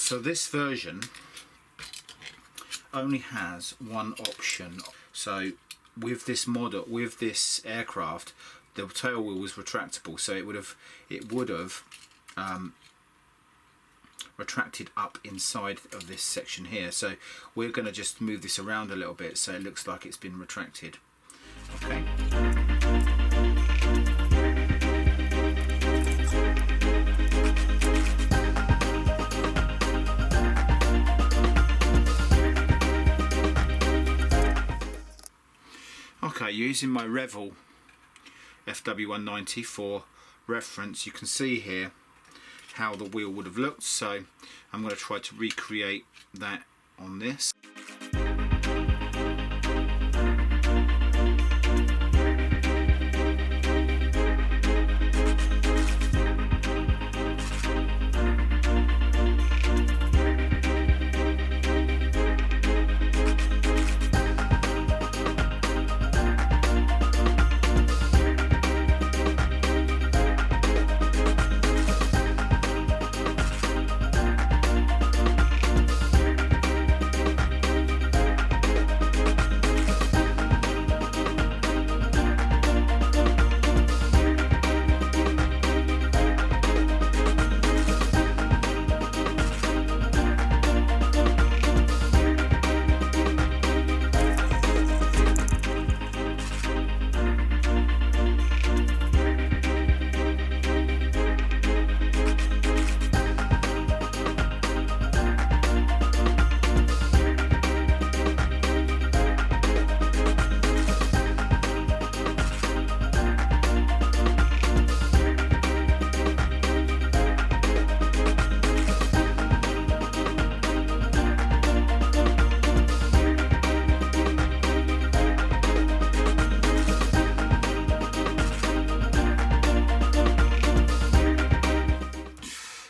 So this version only has one option. So with this model, with this aircraft, the tail wheel was retractable, so it would have retracted up inside of this section here. So we're going to just move this around a little bit so it looks like it's been retracted. Okay. Okay, using my Revel FW190 for reference, you can see here how the wheel would have looked, so I'm going to try to recreate that on this.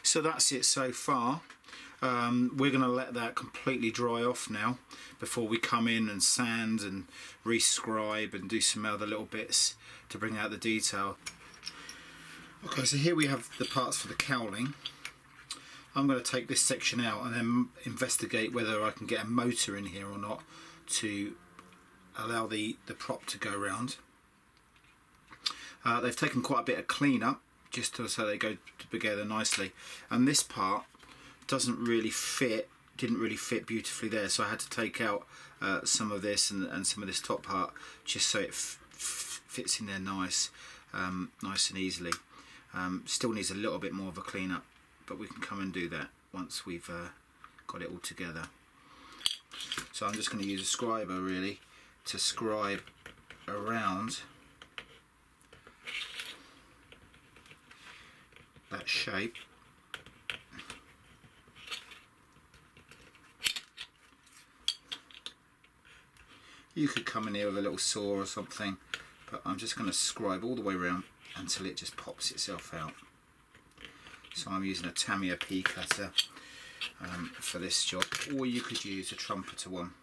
So that's it so far. We're going to let that completely dry off now before we come in and sand and rescribe and do some other little bits to bring out the detail. Okay, so here we have the parts for the cowling. I'm going to take this section out and then investigate whether I can get a motor in here or not to allow the prop to go round. They've taken quite a bit of clean up just so they go together nicely, and this part didn't really fit beautifully there, so I had to take out some of this and some of this top part just so it fits in there nice and easily. Still needs a little bit more of a clean up, but we can come and do that once we've got it all together. So I'm just going to use a scriber really to scribe around that shape. You could come in here with a little saw or something, but I'm just going to scribe all the way around until it just pops itself out. So I'm using a Tamiya P cutter for this job, or you could use a trumpeter one.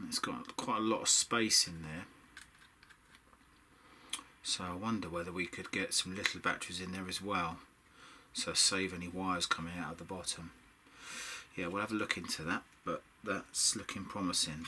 It's got quite a lot of space in there, so I wonder whether we could get some little batteries in there as well, so save any wires coming out of the bottom. Yeah, we'll have a look into that, but that's looking promising.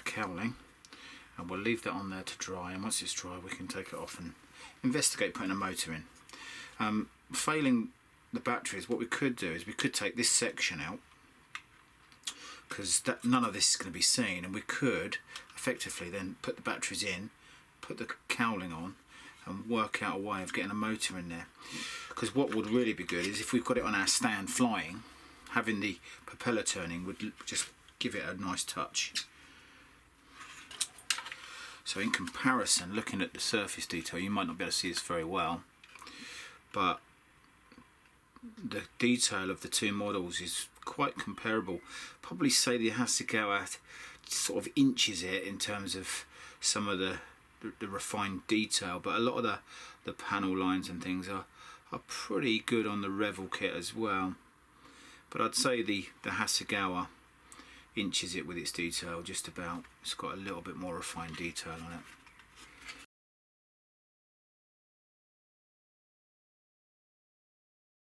Cowling, and we'll leave that on there to dry, and once it's dry we can take it off and investigate putting a motor in. Failing the batteries, what we could do is we could take this section out, because none of this is going to be seen, and we could effectively then put the batteries in, put the cowling on, and work out a way of getting a motor in there. Because what would really be good is if we've got it on our stand flying, having the propeller turning would just give it a nice touch. So in comparison, looking at the surface detail, you might not be able to see this very well, but the detail of the two models is quite comparable. Probably say the Hasegawa sort of inches it in terms of some of the refined detail, but a lot of the panel lines and things are pretty good on the Revel kit as well. But I'd say the Hasegawa inches it with its detail just about. It's got a little bit more refined detail on it.